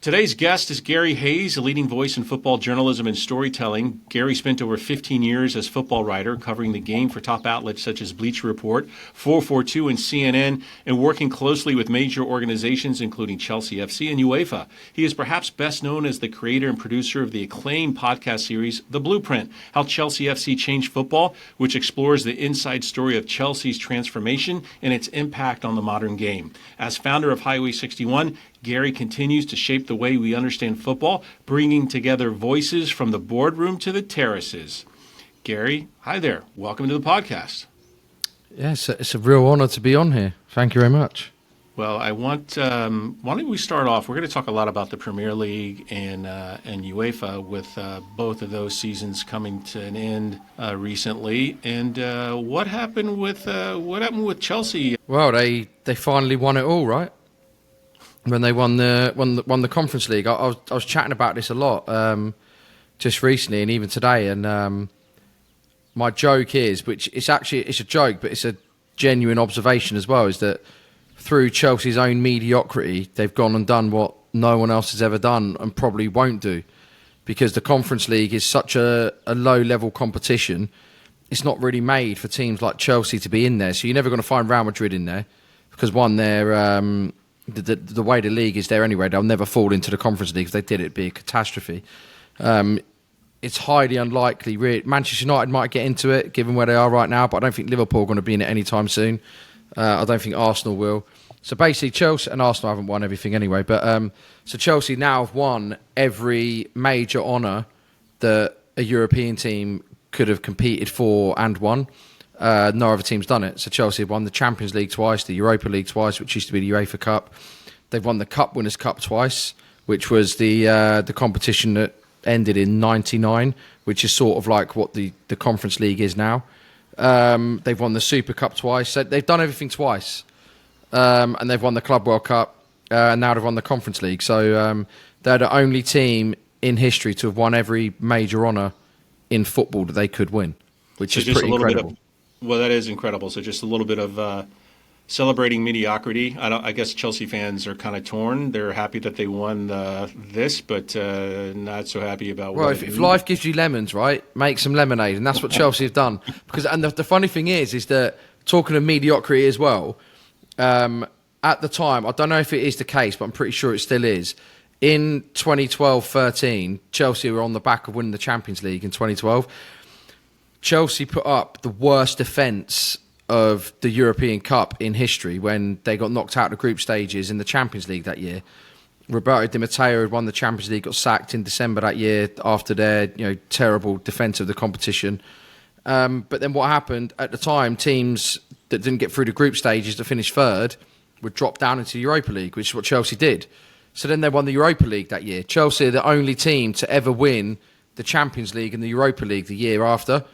Today's guest is Garry Hayes, a leading voice in football journalism and storytelling. Garry spent over 15 years as football writer, covering the game for top outlets such as Bleacher Report, 442, and CNN, and working closely with major organizations including Chelsea FC and UEFA. He is perhaps best known as the creator and producer of the acclaimed podcast series, The Blueprint, How Chelsea FC Changed Football, which explores the inside story of Chelsea's transformation and its impact on the modern game. As founder of Highway 61, Garry continues to shape the way we understand football, bringing together voices from the boardroom to the terraces. Garry, hi there. Welcome to the podcast. Yes, it's a real honor to be on here. Thank you very much. Well, why don't we start off? We're going to talk a lot about the Premier League and UEFA, with both of those seasons coming to an end recently. And what happened with Chelsea? Well, they finally won it all, right? When they won the Conference League. I was chatting about this a lot just recently and even today. And my joke is, which it's a joke, but it's a genuine observation as well, is that through Chelsea's own mediocrity, they've gone and done what no one else has ever done and probably won't do, because the Conference League is such a low-level competition. It's not really made for teams like Chelsea to be in there. So you're never going to find Real Madrid in there because, one, they're the way the league is there anyway, they'll never fall into the Conference League. If they did, it'd be a catastrophe. It's highly unlikely. Manchester United might get into it, given where they are right now, but I don't think Liverpool are going to be in it anytime soon. I don't think Arsenal will. So basically, Chelsea and Arsenal haven't won everything anyway. But so Chelsea now have won every major honour that a European team could have competed for and won. No other team's done it. So Chelsea have won the Champions League twice, the Europa League twice, which used to be the UEFA Cup. They've won the Cup Winners' Cup twice, which was the competition that ended in '99, which is sort of like what the Conference League is now. They've won the Super Cup twice. So they've done everything twice. And they've won the Club World Cup, and now they've won the Conference League. So they're the only team in history to have won every major honour in football that they could win, which is pretty incredible. Well, that is incredible. So just a little bit of celebrating mediocrity. I guess Chelsea fans are kind of torn. They're happy that they won this, but not so happy about. Well, if life gives you lemons, right, make some lemonade, and that's what Chelsea have done. And the funny thing is that, talking of mediocrity as well, at the time, I don't know if it is the case, but I'm pretty sure it still is. In 2012-13, Chelsea were on the back of winning the Champions League in 2012. Chelsea put up the worst defence of the European Cup in history when they got knocked out of the group stages in the Champions League that year. Roberto Di Matteo had won the Champions League, got sacked in December that year after their terrible defence of the competition. But then what happened at the time, teams that didn't get through the group stages to finish third would drop down into the Europa League, which is what Chelsea did. So then they won the Europa League that year. Chelsea are the only team to ever win the Champions League and the Europa League the year after.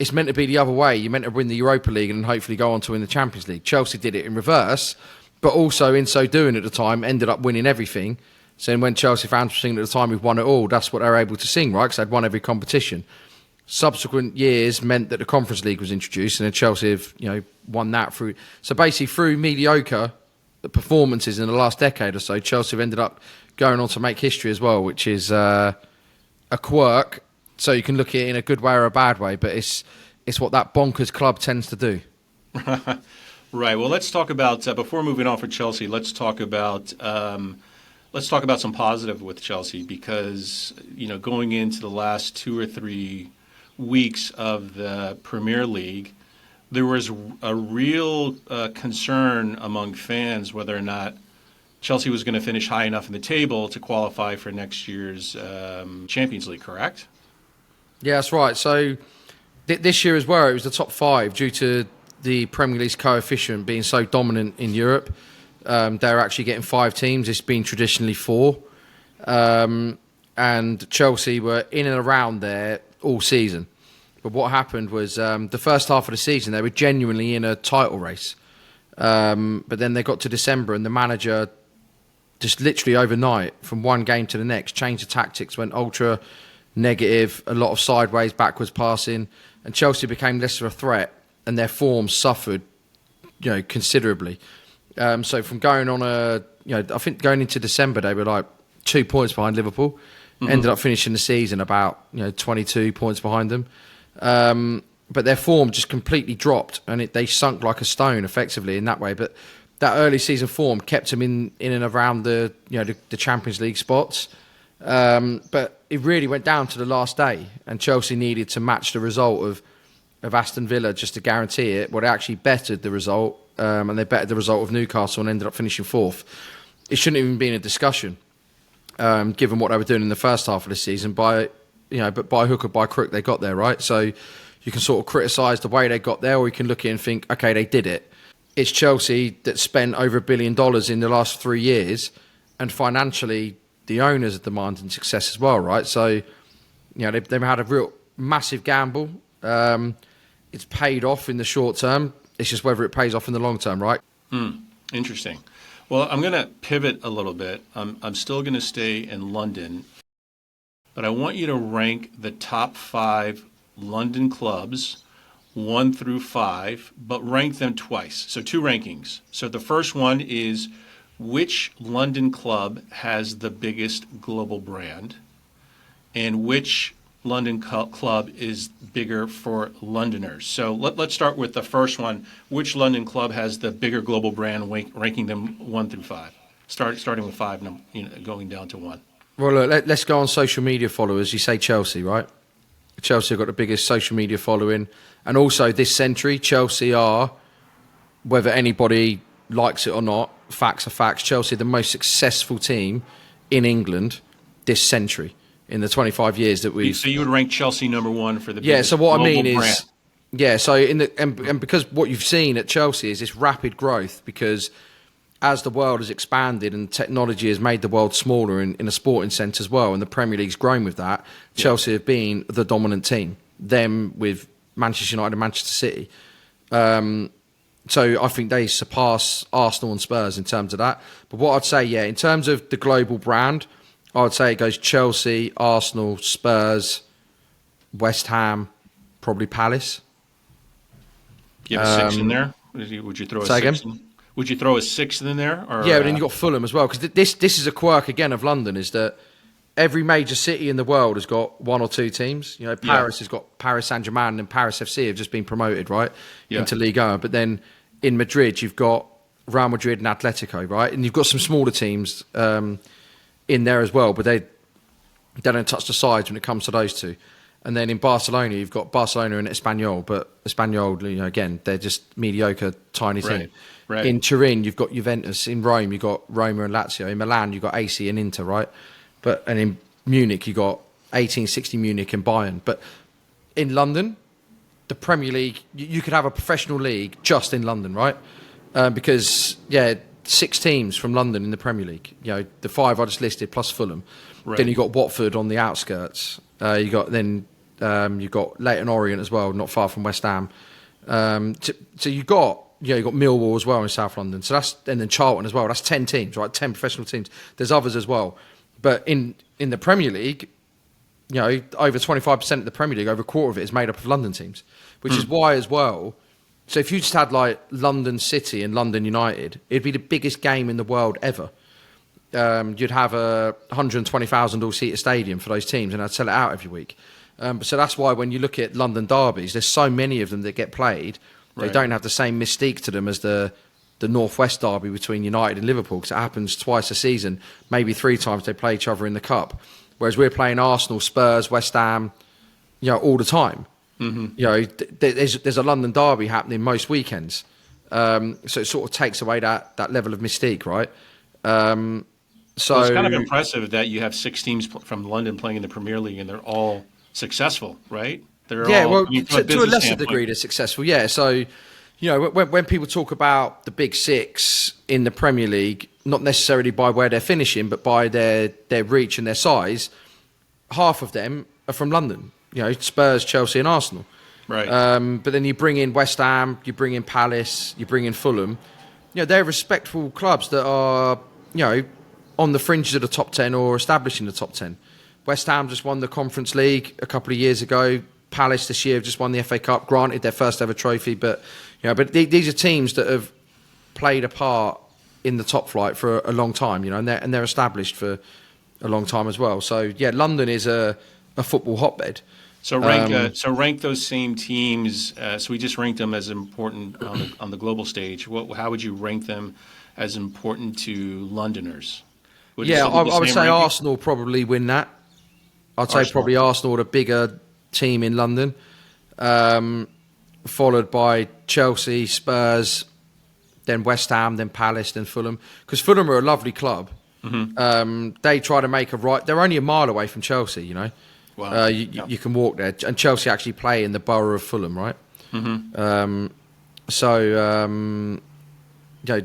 It's meant to be the other way. You're meant to win the Europa League and hopefully go on to win the Champions League. Chelsea did it in reverse, but also in so doing at the time, ended up winning everything. So when Chelsea fans were singing at the time, we've won it all, that's what they were able to sing, right? Because they'd won every competition. Subsequent years meant that the Conference League was introduced, and then Chelsea have won that through. So basically, through mediocre performances in the last decade or so, Chelsea have ended up going on to make history as well, which is a quirk. So you can look at it in a good way or a bad way, but it's what that bonkers club tends to do. Right. Well, let's talk about before moving on for Chelsea. Let's talk about some positive with Chelsea, because going into the last 2 or 3 weeks of the Premier League, there was a real concern among fans whether or not Chelsea was going to finish high enough in the table to qualify for next year's Champions League. Correct? Yeah, that's right. So this year as well, it was the top 5 due to the Premier League's coefficient being so dominant in Europe. They're actually getting 5 teams. It's been traditionally 4. And Chelsea were in and around there all season. But what happened was the first half of the season, they were genuinely in a title race. But then they got to December and the manager just literally overnight, from one game to the next, changed the tactics, went ultra negative, a lot of sideways, backwards passing, and Chelsea became less of a threat, and their form suffered, considerably. So from going on I think going into December, they were like 2 points behind Liverpool. Ended up finishing the season about 22 points behind them. But their form just completely dropped, and they sunk like a stone effectively in that way. But that early season form kept them in and around the Champions League spots. But it really went down to the last day, and Chelsea needed to match the result of Aston Villa just to guarantee it. Well, they actually bettered the result, and they bettered the result of Newcastle and ended up finishing fourth. It shouldn't even been a discussion. Given what they were doing in the first half of the season, but by hook or by crook they got there, right? So you can sort of criticise the way they got there, or you can look at it and think, okay, they did it. It's Chelsea that spent over $1 billion in the last 3 years, and financially the owners are demanding success as well, right? So they've had a real massive gamble. It's paid off in the short term. It's just whether it pays off in the long term, right? Interesting. Well, I'm going to pivot a little bit. I'm still going to stay in London, but I want you to rank the top 5 London clubs, 1 through 5, but rank them twice. So 2 rankings. So the first one is, which London club has the biggest global brand, and which London club is bigger for Londoners. So let's start with the first one. Which London club has the bigger global brand, ranking them 1 through 5? Starting with 5, going down to 1. Well, look, let's go on social media followers. You say Chelsea, right? Chelsea have got the biggest social media following. And also this century, Chelsea are, whether anybody likes it or not, facts are facts, Chelsea are the most successful team in England this century. In the 25 years that we've... So you would rank Chelsea number 1 for the biggest so what I mean brand. is... Yeah, so and because what you've seen at Chelsea is this rapid growth, because as the world has expanded and technology has made the world smaller in a sporting sense as well, and the Premier League's grown with that, Chelsea have been the dominant team. Them with Manchester United and Manchester City. So I think they surpass Arsenal and Spurs in terms of that. But what I'd say, in terms of the global brand... I would say it goes Chelsea, Arsenal, Spurs, West Ham, probably Palace. You have a 6 in there? Would you throw a 6 in? Would you throw a 6th in there? Or, but then you've got Fulham as well. Because this is a quirk, again, of London, is that every major city in the world has got 1 or 2 teams. Paris has got Paris Saint-Germain, and Paris FC have just been promoted, right, into Ligue 1. But then in Madrid, you've got Real Madrid and Atletico, right? And you've got some smaller teams... in there as well, but they don't touch the sides when it comes to those two. And then in Barcelona, you've got Barcelona and Espanyol, but Espanyol, again, they're just mediocre, tiny team. Right. In Turin, you've got Juventus. In Rome, you've got Roma and Lazio. In Milan, you've got AC and Inter, right? And in Munich, you've got 1860 Munich and Bayern. But in London, the Premier League, you could have a professional league just in London, right? Because, 6 teams from London in the Premier League. The 5 I just listed plus Fulham. Right. Then you got Watford on the outskirts. You got Leyton Orient as well, not far from West Ham. So you got Millwall as well in South London. So and then Charlton as well. That's 10 teams, right? 10 professional teams. There's others as well. But in the Premier League, over 25% of the Premier League, over a quarter of it is made up of London teams, which is why as well. So if you just had like London City and London United, it'd be the biggest game in the world ever. You'd have a 120,000 all-seater stadium for those teams, and I'd sell it out every week. So that's why when you look at London derbies, there's so many of them that get played. They don't have the same mystique to them as the Northwest derby between United and Liverpool, because it happens twice a season, maybe 3 times they play each other in the cup. Whereas we're playing Arsenal, Spurs, West Ham, all the time. Mm-hmm. There's a London derby happening most weekends, so it sort of takes away that level of mystique, right? So it's kind of impressive that you have 6 teams from London playing in the Premier League, and they're all successful, right? To a lesser degree, they're successful. Yeah, so when people talk about the big 6 in the Premier League, not necessarily by where they're finishing, but by their reach and their size, half of them are from London. Spurs, Chelsea and Arsenal. Right. But then you bring in West Ham, you bring in Palace, you bring in Fulham. They're respectful clubs that are, on the fringes of the top 10 or establishing the top 10. West Ham just won the Conference League a couple of years ago. Palace this year have just won the FA Cup, granted their first ever trophy, but these are teams that have played a part in the top flight for a long time, and they're established for a long time as well. So yeah, London is a football hotbed. So rank those same teams. So we just ranked them as important on the global stage. How would you rank them as important to Londoners? Yeah, I would say ranking? Arsenal probably win that. I'd say probably Arsenal are the bigger team in London, followed by Chelsea, Spurs, then West Ham, then Palace, then Fulham. Because Fulham are a lovely club. Mm-hmm. They try to make a right. They're only a mile away from Chelsea, you know. Wow. You can walk there, and Chelsea actually play in the borough of Fulham, right? Mm-hmm.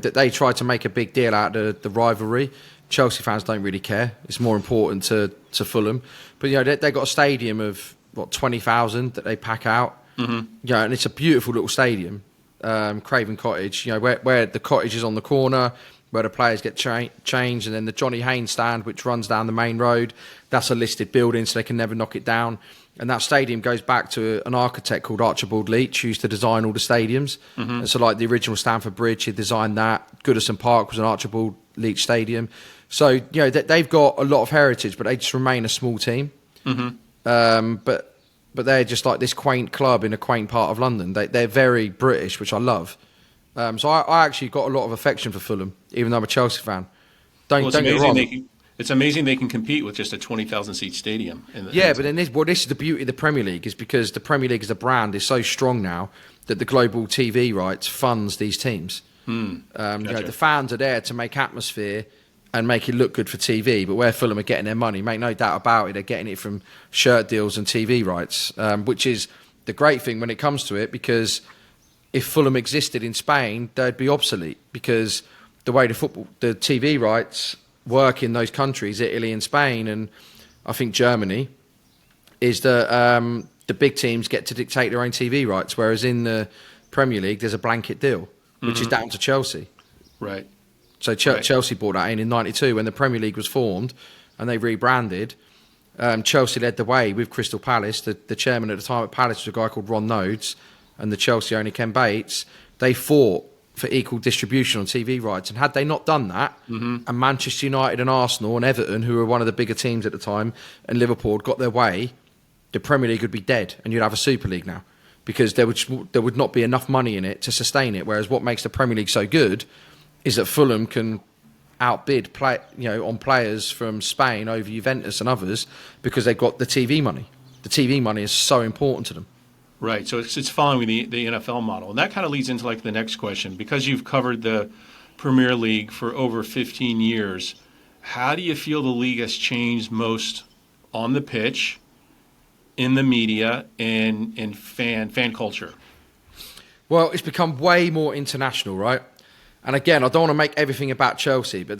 They try to make a big deal out of the rivalry. Chelsea fans don't really care. It's more important to Fulham, but they got a stadium of 20,000 that they pack out. Mm-hmm. And it's a beautiful little stadium, Craven Cottage. Where the cottage is on the corner, where the players get changed, and then the Johnny Haynes stand, which runs down the main road. That's a listed building, so they can never knock it down. And that stadium goes back to an architect called Archibald Leach, who used to design all the stadiums. Mm-hmm. And so, like the original Stamford Bridge, he designed that. Goodison Park was an Archibald Leach stadium. So, they've got a lot of heritage, but they just remain a small team. Mm-hmm. But they're just like this quaint club in a quaint part of London. They're very British, which I love. So I actually got a lot of affection for Fulham, even though I'm a Chelsea fan. Don't get me wrong. It's amazing they can compete with just a 20,000 seat stadium. But then this is the beauty of the Premier League, is because the Premier League as a brand is so strong now that the global TV rights funds these teams. Gotcha. The fans are there to make atmosphere and make it look good for TV, but where Fulham are getting their money, make no doubt about it, they're getting it from shirt deals and TV rights, which is the great thing when it comes to it, because if Fulham existed in Spain, they'd be obsolete, because the way the TV rights work in those countries, Italy and Spain, and I think Germany, is that the big teams get to dictate their own TV rights, whereas in the Premier League, there's a blanket deal, which is down to Chelsea. Right. So Chelsea bought that in '92 when the Premier League was formed, and they rebranded. Chelsea led the way with Crystal Palace. The chairman at the time at Palace was a guy called Ron Nodes, and the Chelsea owner Ken Bates. They fought for equal distribution on TV rights, and had they not done that, and Manchester United and Arsenal and Everton, who were one of the bigger teams at the time, and Liverpool got their way, the Premier League would be dead, and you'd have a Super League now, because there would not be enough money in it to sustain it. Whereas what makes the Premier League so good is that Fulham can outbid on players from Spain over Juventus and others, because they've got the TV money. The TV money is so important to them. Right, so it's following the NFL model. And that kind of leads into the next question. Because you've covered the Premier League for over 15 years, how do you feel the league has changed most on the pitch, in the media, and in fan culture? Well, it's become way more international, right? And again, I don't want to make everything about Chelsea, but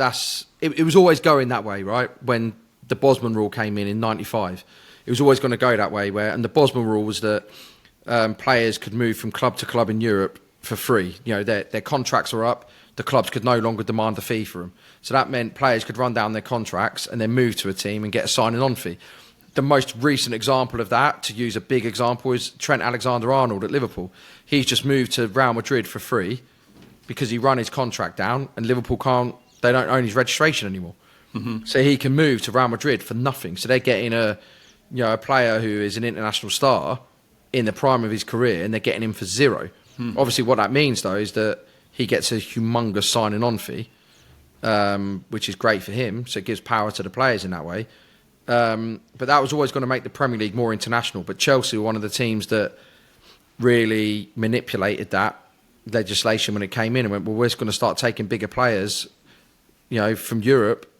it was always going that way, right? When the Bosman rule came in '95, it was always going to go that way. And the Bosman rule was that players could move from club to club in Europe for free. Their contracts were up. The clubs could no longer demand a fee for them. So that meant players could run down their contracts and then move to a team and get a signing-on fee. The most recent example of that, to use a big example, is Trent Alexander-Arnold at Liverpool. He's just moved to Real Madrid for free because he run his contract down, and Liverpool they don't own his registration anymore. Mm-hmm. So he can move to Real Madrid for nothing. So they're getting a player who is an international star in the prime of his career, and they're getting him for zero. Obviously, what that means, though, is that he gets a humongous signing-on fee, which is great for him, so it gives power to the players in that way. But that was always going to make the Premier League more international. But Chelsea were one of the teams that really manipulated that legislation when it came in and went, well, we're just going to start taking bigger players, from Europe.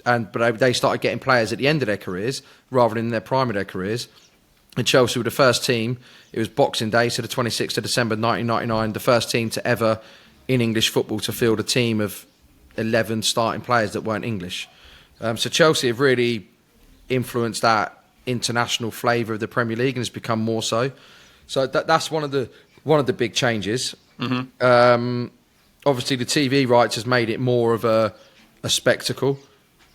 But they started getting players at the end of their careers rather than in their prime of their careers. And Chelsea were the first team. It was Boxing Day, so the 26th of December 1999, the first team to ever, in English football, to field a team of 11 starting players that weren't English. So Chelsea have really influenced that international flavour of the Premier League, and has become more so. So that's one of the big changes. Mm-hmm. Obviously, the TV rights has made it more of a spectacle.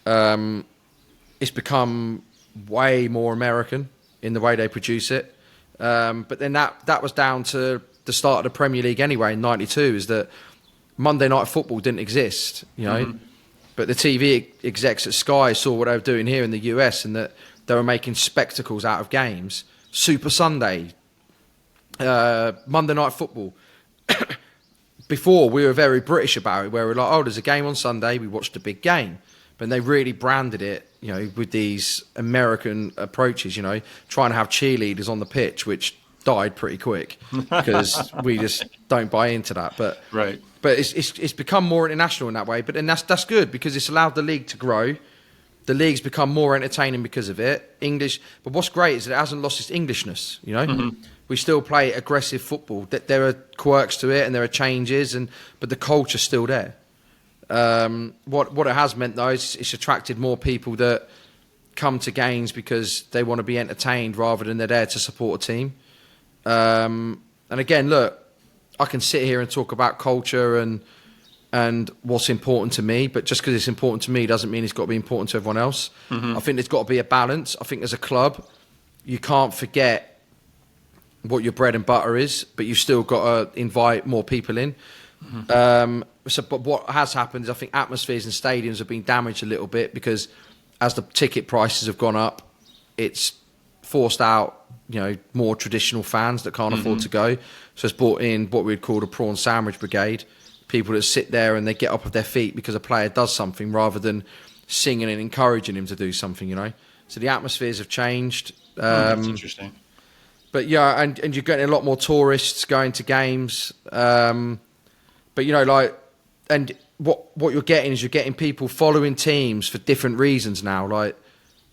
It's become way more American in the way they produce it. But then that was down to the start of the Premier League anyway in '92, is that Monday Night Football didn't exist. But the TV execs at Sky saw what they were doing here in the US, and that they were making spectacles out of games. Super Sunday, Monday Night Football. Before, we were very British about it, where we're like, oh, there's a game on Sunday, we watched a big game. But they really branded it, you know, with these American approaches, you know, trying to have cheerleaders on the pitch, which died pretty quick because we just don't buy into that. But right. But it's become more international in that way. But then that's good because it's allowed the league to grow. The league's become more entertaining because of it. English, but what's great is that it hasn't lost its Englishness, you know? Mm-hmm. We still play aggressive football. There are quirks to it and there are changes, but the culture's still there. What it has meant, though, is it's attracted more people that come to games because they want to be entertained rather than they're there to support a team. And again, look, I can sit here and talk about culture and what's important to me, but just because it's important to me doesn't mean it's got to be important to everyone else. Mm-hmm. I think there's got to be a balance. I think as a club, you can't forget what your bread and butter is, but you've still got to invite more people in. Mm-hmm. But what has happened is I think atmospheres and stadiums have been damaged a little bit because as the ticket prices have gone up, it's forced out, you know, more traditional fans that can't afford to go. So it's brought in what we'd call a prawn sandwich brigade. People that sit there and they get up off their feet because a player does something rather than singing and encouraging him to do something, you know. So the atmospheres have changed. That's interesting. But yeah, and you're getting a lot more tourists going to games. But you know, like, and what you're getting is you're getting people following teams for different reasons now. Like,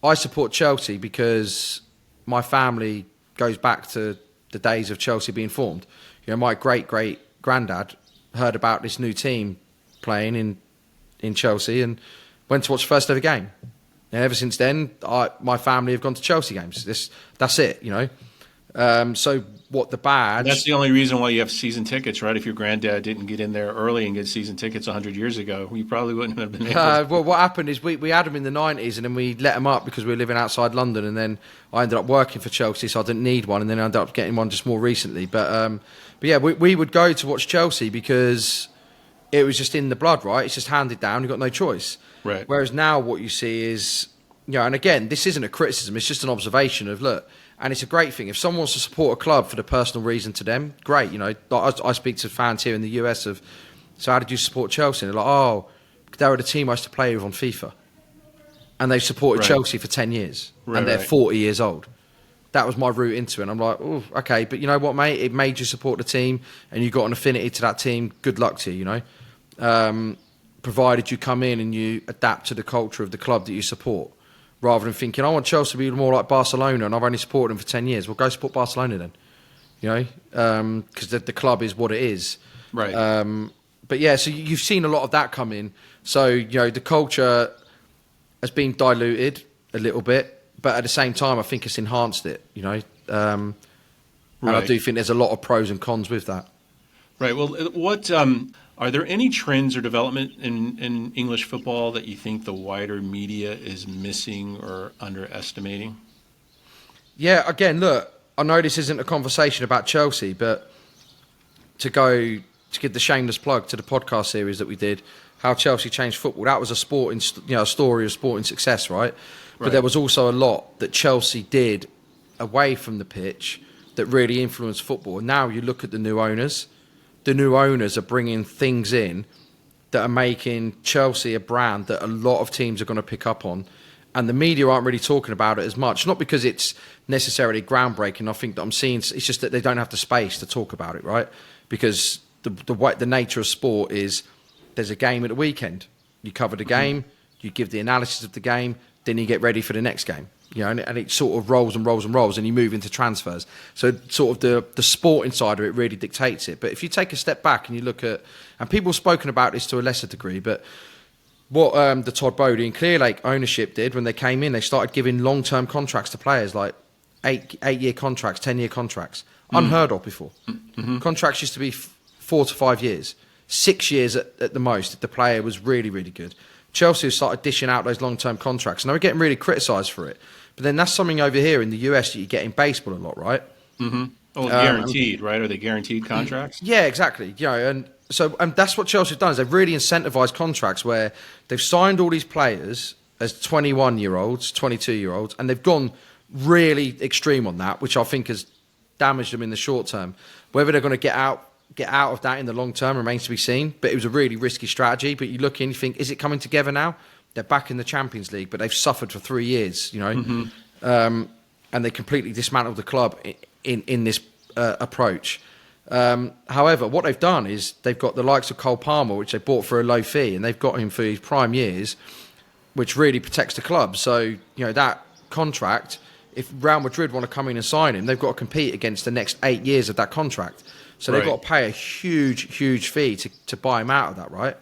I support Chelsea because my family goes back to the days of Chelsea being formed. You know, my great-great-granddad heard about this new team playing in Chelsea and went to watch the first ever game. And ever since then, my family have gone to Chelsea games. That's it, you know. So what the badge... That's the only reason why you have season tickets, right? If your granddad didn't get in there early and get season tickets 100 years ago, you probably wouldn't have been able to. Well, what happened is we had them in the 90s and then we let them up because we were living outside London, and then I ended up working for Chelsea, so I didn't need one, and then I ended up getting one just more recently. But yeah, we would go to watch Chelsea because it was just in the blood, right? It's just handed down. You've got no choice. Right. Whereas now what you see is, you know, and again, this isn't a criticism, it's just an observation of, look, and it's a great thing. If someone wants to support a club for the personal reason to them, great. You know, I speak to fans here in the US of, so how did you support Chelsea? And they're like, oh, they were the team I used to play with on FIFA. And they've supported Chelsea for 10 years. And they're 40 years old. That was my route into it. And I'm like, oh, okay. But you know what, mate? It made you support the team and you got an affinity to that team. Good luck to you, you know. Provided you come in and you adapt to the culture of the club that you support. Rather than thinking, I want Chelsea to be more like Barcelona and I've only supported them for 10 years. Well, go support Barcelona then, you know, because the club is what it is. Right. But yeah, so you've seen a lot of that come in. So, you know, the culture has been diluted a little bit, but at the same time, I think it's enhanced it, you know. And I do think there's a lot of pros and cons with that. Right. Well, what... Are there any trends or development in English football that you think the wider media is missing or underestimating? Yeah, again, look, I know this isn't a conversation about Chelsea, but to give the shameless plug to the podcast series that we did, How Chelsea Changed Football, that was a story of sporting success, right? But there was also a lot that Chelsea did away from the pitch that really influenced football. And now you look at the new owners. The new owners are bringing things in that are making Chelsea a brand that a lot of teams are going to pick up on. And the media aren't really talking about it as much. Not because it's necessarily groundbreaking. I think that I'm seeing it's just that they don't have the space to talk about it, right? Because the nature of sport is there's a game at the weekend. You cover the game, you give the analysis of the game, then you get ready for the next game. You know, and it sort of rolls and rolls and rolls, and you move into transfers. So sort of the sporting side of it really dictates it. But if you take a step back and you look at, and people have spoken about this to a lesser degree, but what the Todd Bodie and Clearlake ownership did when they came in, they started giving long-term contracts to players, like 8-year contracts, 10-year contracts. Unheard of before. Mm-hmm. Contracts used to be 4 to 5 years. 6 years at the most if the player was really, really good. Chelsea started dishing out those long-term contracts, and they were getting really criticised for it. But then that's something over here in the US that you get in baseball a lot, right? Mm-hmm. Oh, guaranteed, right? Are they guaranteed contracts? Yeah, exactly. And that's what Chelsea have done is they've really incentivized contracts where they've signed all these players as 21-year-olds, 22-year-olds, and they've gone really extreme on that, which I think has damaged them in the short term. Whether they're going to get out of that in the long term remains to be seen. But it was a really risky strategy. But you look in, you think, is it coming together now? They're back in the Champions League, but they've suffered for 3 years, and they completely dismantled the club in this approach. However, what they've done is they've got the likes of Cole Palmer, which they bought for a low fee, and they've got him for his prime years, which really protects the club. So, that contract, if Real Madrid want to come in and sign him, they've got to compete against the next 8 years of that contract. So they've got to pay a huge, huge fee to buy him out of that, right?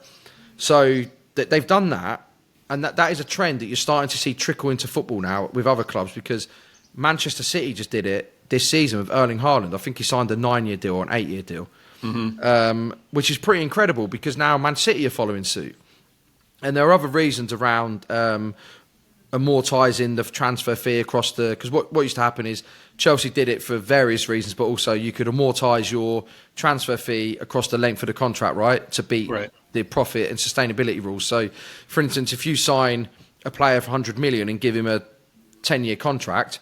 So they've done that, and that is a trend that you're starting to see trickle into football now with other clubs, because Manchester City just did it this season with Erling Haaland. I think he signed a 9-year deal or an 8-year deal, which is pretty incredible because now Man City are following suit. And there are other reasons around amortising the transfer fee across because what used to happen is Chelsea did it for various reasons, but also you could amortise your transfer fee across the length of the contract, right, to beat the profit and sustainability rules. So, for instance, if you sign a player for 100 million and give him a 10-year contract,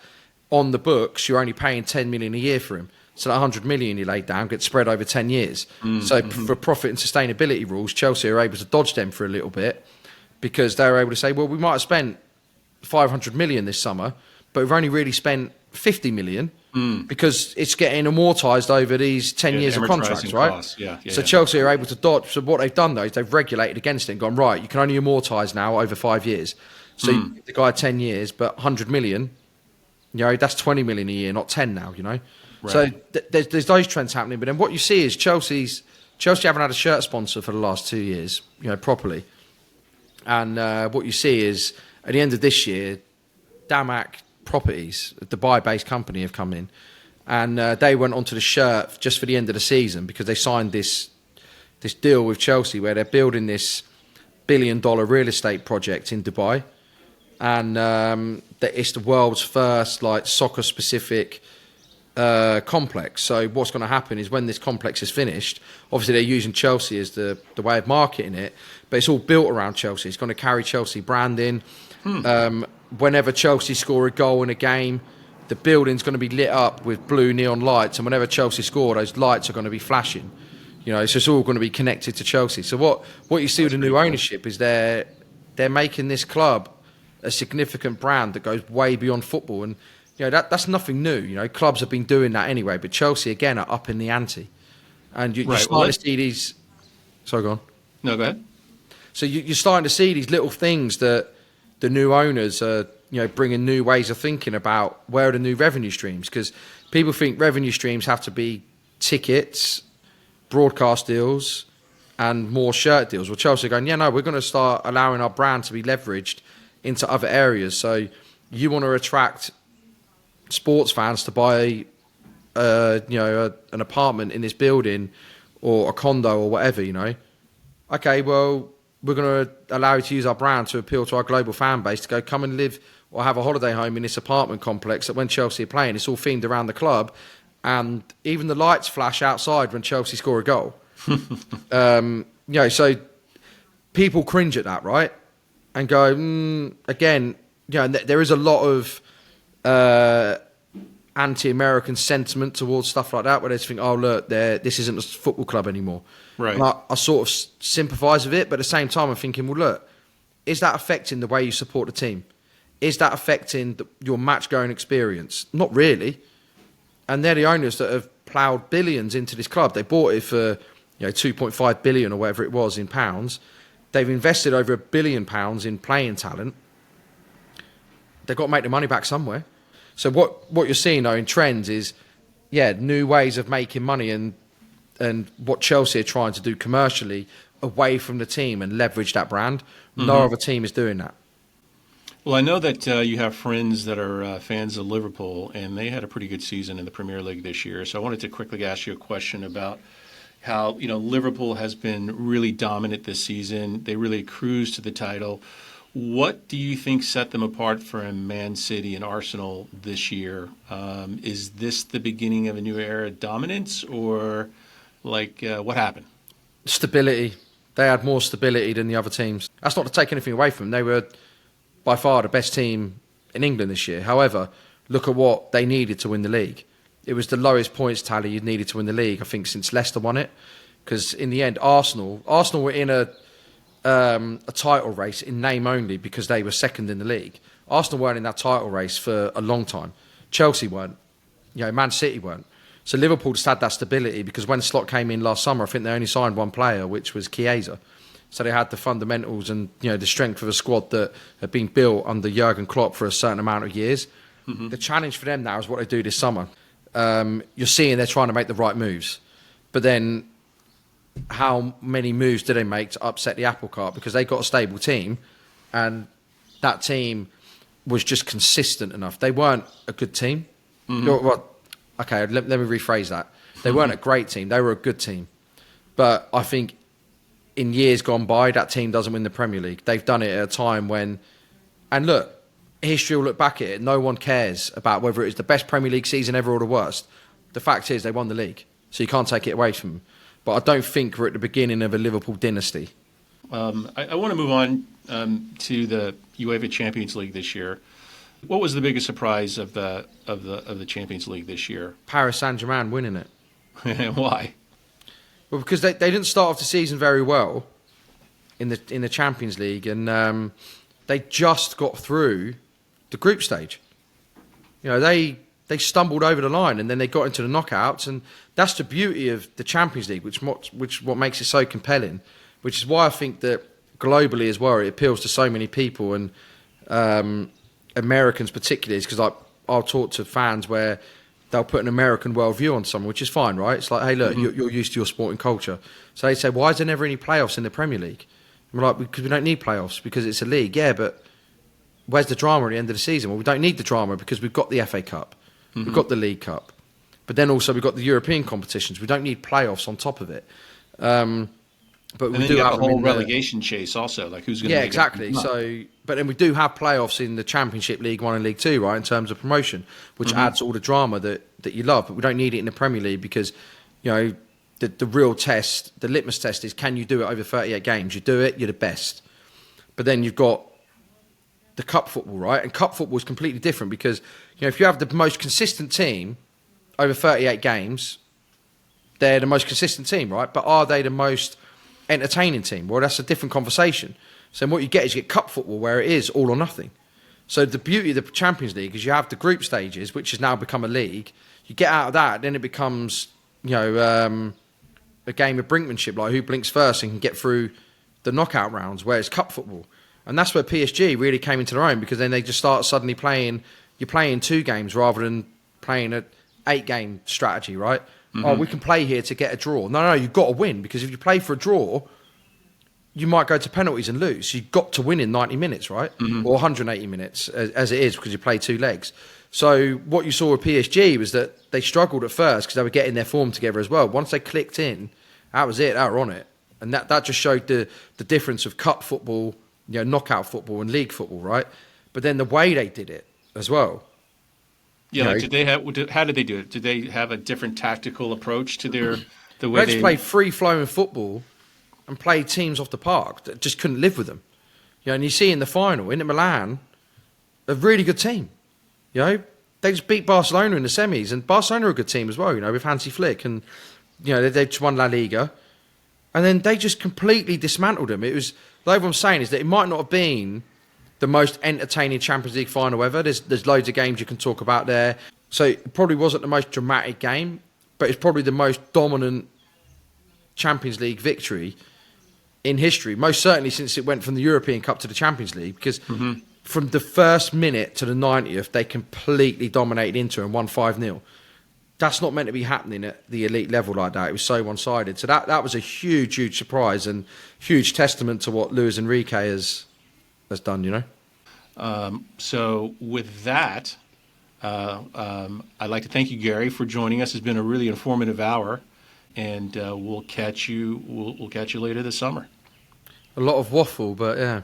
on the books, you're only paying 10 million a year for him. So that 100 million you laid down gets spread over 10 years. For profit and sustainability rules, Chelsea are able to dodge them for a little bit because they're able to say, well, we might have spent 500 million this summer, but we've only really spent 50 million because it's getting amortised over these 10 years of contracts, right? So Chelsea are able to dodge. So what they've done, though, is they've regulated against it and gone, right, you can only amortise now over 5 years. So you give the guy 10 years, but 100 million, that's 20 million a year, not 10 now, Right. So there's those trends happening. But then what you see is Chelsea haven't had a shirt sponsor for the last 2 years, properly. And what you see is at the end of this year, Damac Properties, a Dubai-based company, have come in, and they went onto the shirt just for the end of the season because they signed this deal with Chelsea where they're building this $1 billion real estate project in Dubai, and that it's the world's first soccer-specific complex. So what's going to happen is when this complex is finished, obviously they're using Chelsea as the way of marketing it, but it's all built around Chelsea. It's going to carry Chelsea branding. Whenever Chelsea score a goal in a game, the building's going to be lit up with blue neon lights, and whenever Chelsea score, those lights are going to be flashing. So it's all going to be connected to Chelsea. So what you see with the new ownership is they're making this club a significant brand that goes way beyond football, and that's nothing new. Clubs have been doing that anyway, but Chelsea again are up in the ante, and you're starting to see these. Sorry, go on. No, go ahead. So you're starting to see these little things that the new owners are, bringing new ways of thinking about where are the new revenue streams, because people think revenue streams have to be tickets, broadcast deals, and more shirt deals. Well, Chelsea are going, we're going to start allowing our brand to be leveraged into other areas. So you want to attract sports fans to buy, an apartment in this building or a condo or whatever, Okay, well, we're going to allow you to use our brand to appeal to our global fan base to go come and live or have a holiday home in this apartment complex that when Chelsea are playing, it's all themed around the club. And even the lights flash outside when Chelsea score a goal. So people cringe at that, right? And go, again, there is a lot of anti-American sentiment towards stuff like that, where they just think, oh, look, this isn't a football club anymore. Right. And I sort of sympathise with it, but at the same time, I'm thinking, well, look, is that affecting the way you support the team? Is that affecting your match-going experience? Not really. And they're the owners that have ploughed billions into this club. They bought it for 2.5 billion or whatever it was in pounds. They've invested over £1 billion in playing talent. They've got to make the money back somewhere. So what you're seeing though in trends is, new ways of making money and what Chelsea are trying to do commercially away from the team and leverage that brand. No other team is doing that. Well, I know that you have friends that are fans of Liverpool, and they had a pretty good season in the Premier League this year. So I wanted to quickly ask you a question about how, Liverpool has been really dominant this season. They really cruised to the title. What do you think set them apart from Man City and Arsenal this year? Is this the beginning of a new era of dominance, or what happened? Stability. They had more stability than the other teams. That's not to take anything away from them. They were by far the best team in England this year. However, look at what they needed to win the league. It was the lowest points tally you'd needed to win the league, I think, since Leicester won it. Because in the end, Arsenal were in a title race in name only because they were second in the league. Arsenal weren't in that title race for a long time. Chelsea weren't. Man City weren't. So Liverpool just had that stability because when Slot came in last summer, I think they only signed one player, which was Chiesa. So they had the fundamentals and the strength of a squad that had been built under Jurgen Klopp for a certain amount of years. Mm-hmm. The challenge for them now is what they do this summer. You're seeing they're trying to make the right moves, but then how many moves do they make to upset the apple cart? Because they got a stable team, and that team was just consistent enough. They weren't a good team. Mm-hmm. Okay, let me rephrase that. They weren't a great team. They were a good team. But I think in years gone by, that team doesn't win the Premier League. They've done it at a time when... And look, history will look back at it. No one cares about whether it was the best Premier League season ever or the worst. The fact is they won the league. So you can't take it away from them. But I don't think we're at the beginning of a Liverpool dynasty. I want to move on to the UEFA Champions League this year. What was the biggest surprise of the Champions League this year? Paris Saint-Germain winning it. Why? Well, because they didn't start off the season very well in the Champions League, and they just got through the group stage. They stumbled over the line, and then they got into the knockouts, and that's the beauty of the Champions League, which what makes it so compelling. Which is why I think that globally as well, it appeals to so many people and Americans particularly, is because I'll talk to fans where they'll put an American worldview on something, which is fine, right? It's like, hey, look, you're used to your sporting culture. So they say, why is there never any playoffs in the Premier League? And we're like, because we don't need playoffs, because it's a league. Yeah, but where's the drama at the end of the season? Well, we don't need the drama because we've got the FA Cup. Mm-hmm. We've got the League Cup. But then also we've got the European competitions. We don't need playoffs on top of it. But we do have a whole relegation chase also, like who's going to make exactly. So, but then we do have playoffs in the Championship, League One and League Two, right, in terms of promotion, which adds all the drama that you love. But we don't need it in the Premier League because, the real test, the litmus test is, can you do it over 38 games? You do it, you're the best. But then you've got the cup football, right? And cup football is completely different because, if you have the most consistent team over 38 games, they're the most consistent team, right? But are they the most entertaining team? Well, that's a different conversation. So what you get cup football where it is all or nothing. So the beauty of the Champions League is you have the group stages, which has now become a league. You get out of that, then it becomes, a game of brinkmanship, like who blinks first and can get through the knockout rounds, where it's cup football. And that's where PSG really came into their own, because then they just start suddenly you're playing 2 games rather than playing an 8-game strategy, right? Mm-hmm. Oh, we can play here to get a draw. No, you've got to win, because if you play for a draw, you might go to penalties and lose. You've got to win in 90 minutes, right? Mm-hmm. Or 180 minutes, as it is, because you play 2 legs. So what you saw with PSG was that they struggled at first because they were getting their form together as well. Once they clicked in, that was it. They were on it. And that just showed the difference of cup football, knockout football and league football, right? But then the way they did it as well. Yeah, how did they do it? Did they have a different tactical approach to the way they just played free-flowing football and played teams off the park that just couldn't live with them? And you see in the final, Inter Milan, a really good team. They just beat Barcelona in the semis, and Barcelona are a good team as well, with Hansi Flick, and they just won La Liga, and then they just completely dismantled them. It was, like what I'm saying, is that it might not have been the most entertaining Champions League final ever. There's loads of games you can talk about there. So it probably wasn't the most dramatic game, but it's probably the most dominant Champions League victory in history. Most certainly since it went from the European Cup to the Champions League, because from the first minute to the 90th, they completely dominated Inter and won 5-0. That's not meant to be happening at the elite level like that. It was so one-sided. So that was a huge, huge surprise and huge testament to what Luis Enrique has done, So with that, I'd like to thank you, Garry, for joining us. It's been a really informative hour, and we'll catch you later this summer. A lot of waffle, but yeah.